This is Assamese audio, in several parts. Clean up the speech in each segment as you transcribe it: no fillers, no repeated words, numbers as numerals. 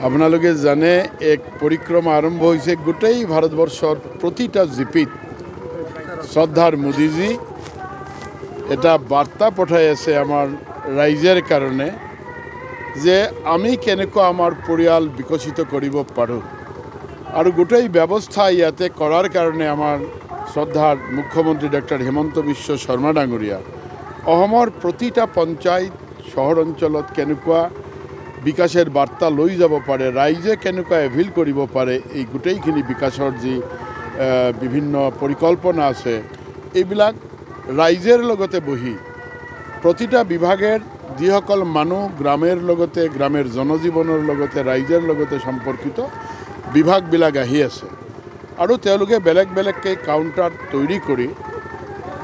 আপোনালোকে জানে এক পৰিক্ৰমা আৰম্ভ হৈছে গোটেই ভাৰতবৰ্ষৰ প্ৰতিটা জিপিত শ্ৰদ্ধাৰ মোদীজী এটা বাৰ্তা পঠাই আছে আমাৰ ৰাইজৰ কাৰণে যে আমি কেনেকৈ আমাৰ পৰিয়াল বিকশিত কৰিব পাৰোঁ আৰু গোটেই ব্যৱস্থা ইয়াতে কৰাৰ কাৰণে আমাৰ শ্ৰদ্ধাৰ মুখ্যমন্ত্ৰী ডক্টৰ হিমন্ত বিশ্ব শৰ্মা ডাঙৰীয়া অসমৰ প্ৰতিটা পঞ্চায়ত চহৰ অঞ্চলত কেনেকুৱা বিকাশেৰ বাৰ্তা লৈ যাব পাৰে ৰাইজে কেনেকুৱা এভিল কৰিব পাৰে এই গোটেইখিনি বিকাশৰ যি বিভিন্ন পৰিকল্পনা আছে এইবিলাক ৰাইজৰ লগতে বহি প্ৰতিটা বিভাগেৰ যিসকল মানুহ গ্ৰামেৰ লগতে গ্ৰামেৰ জনজীৱনৰ লগতে ৰাইজৰ লগতে সম্পৰ্কিত বিভাগবিলাক আহি আছে আৰু তেওঁলোকে বেলেগ বেলেগকৈ কাউণ্টাৰ তৈৰি কৰি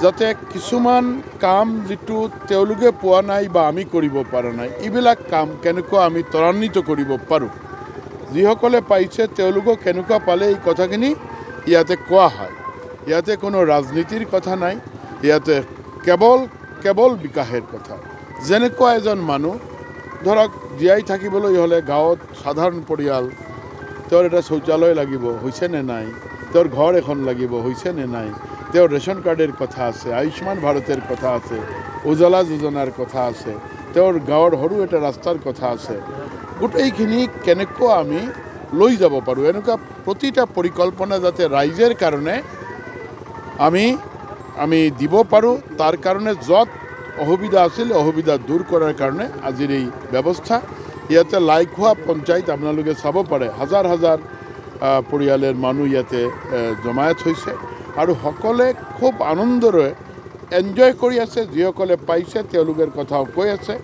যাতে কিছুমান কাম যেটো তেওঁলোকে পোৱা নাই বা আমি কৰিব পৰা নাই এইবিলাক কাম কেনেকৈ আমি ত্বৰান্বিত কৰিব পাৰোঁ যিসকলে পাইছে তেওঁলোকক কেনেকুৱা পালে এই কথাখিনি ইয়াতে কোৱা হয় ইয়াতে কোনো ৰাজনীতিৰ কথা নাই ইয়াতে কেৱল বিকাশেৰ কথা যেনেকুৱা এজন মানুহ ধৰক জীয়াই থাকিবলৈ হলে গাঁৱত সাধাৰণ পৰিয়াল তেওঁৰ এটা শৌচালয় লাগিব হৈছে নে নাই তেওঁৰ ঘৰ এখন লাগিব হৈছে নে নাই তেওঁৰ ৰেশন কাৰ্ডেৰ কথা আছে আয়ুষ্মান ভাৰতেৰ কথা আছে উজ্জ্বলা যোজনাৰ কথা আছে তেওঁৰ গাঁৱৰ সৰু এটা ৰাস্তাৰ কথা আছে গোটেইখিনি কেনেকৈ আমি লৈ যাব পাৰোঁ এনেকুৱা প্ৰতিটা পৰিকল্পনা যাতে ৰাইজৰ কাৰণে আমি দিব পাৰোঁ তাৰ কাৰণে যত অসুবিধা আছিল অসুবিধা দূৰ কৰাৰ কাৰণে আজিৰ এই ব্যৱস্থা ইয়াতে লাইখোৱা পঞ্চায়ত আপোনালোকে চাব পাৰে হাজাৰ হাজাৰ পৰিয়ালৰ মানুহ ইয়াতে জমায়েত হৈছে আৰু সকলে খুব আনন্দৰে এনজয় কৰি আছে যিসকলে পাইছে তেওঁলোকৰ কথাও কৈ আছে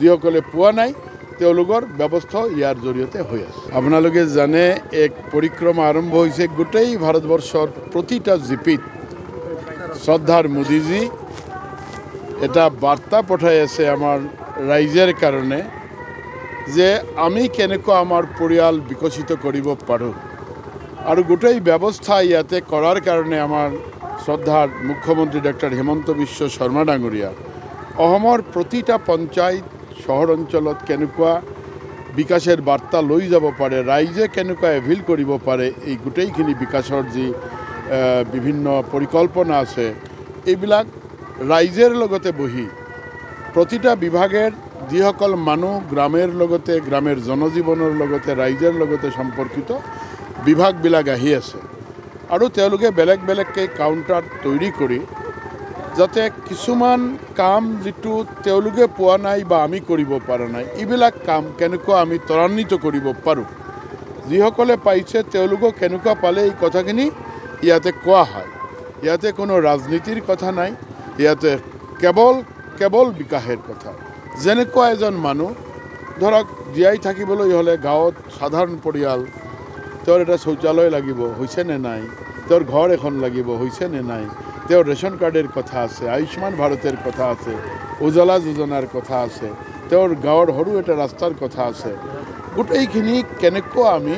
যিসকলে পোৱা নাই তেওঁলোকৰ ব্যৱস্থা ইয়াৰ জৰিয়তে হৈ আছে আপোনালোকে জানে এক পৰিক্ৰমা আৰম্ভ হৈছে গোটেই ভাৰতবৰ্ষৰ প্ৰতিটা জিপিত শ্ৰদ্ধাৰ মোদীজী এটা বাৰ্তা পঠাই আছে আমাৰ ৰাইজৰ কাৰণে যে আমি কেনেকৈ আমাৰ পৰিয়াল বিকশিত কৰিব পাৰোঁ আৰু গোটেই ব্যৱস্থা ইয়াতে কৰাৰ কাৰণে আমাৰ শ্ৰদ্ধাৰ মুখ্যমন্ত্ৰী ডক্টৰ হিমন্ত বিশ্ব শৰ্মা ডাঙৰীয়া অসমৰ প্ৰতিটা পঞ্চায়ত চহৰ অঞ্চলত কেনেকুৱা বিকাশেৰ বাৰ্তা লৈ যাব পাৰে ৰাইজে কেনেকুৱা এভিল কৰিব পাৰে এই গোটেইখিনি বিকাশৰ যি বিভিন্ন পৰিকল্পনা আছে এইবিলাক ৰাইজৰ লগতে বহি প্ৰতিটা বিভাগেৰ যিসকল মানুহ গ্ৰামেৰ লগতে গ্ৰামেৰ জনজীৱনৰ লগতে ৰাইজৰ লগতে সম্পৰ্কিত বিভাগবিলাক আহি আছে আৰু তেওঁলোকে বেলেগ বেলেগকৈ কাউণ্টাৰ তৈৰি কৰি যাতে কিছুমান কাম যেটো তেওঁলোকে পোৱা নাই বা আমি কৰিব পৰা নাই এইবিলাক কাম কেনেকৈ আমি ত্বৰান্বিত কৰিব পাৰোঁ যিসকলে পাইছে তেওঁলোকক কেনেকুৱা পালে এই কথাখিনি ইয়াতে কোৱা হয় ইয়াতে কোনো ৰাজনীতিৰ কথা নাই ইয়াতে কেৱল বিকাশেৰ কথা যেনেকুৱা এজন মানুহ ধৰক জীয়াই থাকিবলৈ হলে গাঁৱত সাধাৰণ পৰিয়াল তেওঁৰ এটা শৌচালয় লাগিব হৈছে নে নাই তেওঁৰ ঘৰ এখন লাগিব হৈছে নে নাই তেওঁৰ ৰেশন কাৰ্ডেৰ কথা আছে আয়ুষ্মান ভাৰতেৰ কথা আছে উজ্জ্বলা যোজনাৰ কথা আছে তেওঁৰ গাঁৱৰ সৰু এটা ৰাস্তাৰ কথা আছে গোটেইখিনি কেনেকৈ আমি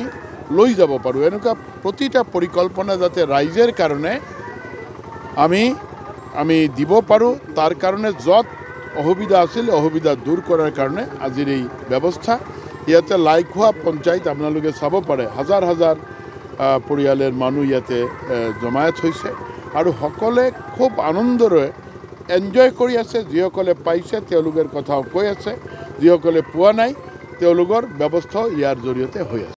লৈ যাব পাৰোঁ এনেকুৱা প্ৰতিটা পৰিকল্পনা যাতে ৰাইজৰ কাৰণে আমি দিব পাৰোঁ তাৰ কাৰণে যত অসুবিধা আছিল অসুবিধা দূৰ কৰাৰ কাৰণে আজিৰ এই ব্যৱস্থা ইয়াতে লাইখোৱা পঞ্চায়ত আপোনালোকে চাব পাৰে হাজাৰ হাজাৰ পৰিয়ালৰ মানুহ ইয়াতে জমায়েত হৈছে আৰু সকলে খুব আনন্দৰে এনজয় কৰি আছে যিসকলে পাইছে তেওঁলোকৰ কথাও কৈ আছে যিসকলে পোৱা নাই তেওঁলোকৰ ব্যৱস্থা ইয়াৰ জৰিয়তে হৈ আছে।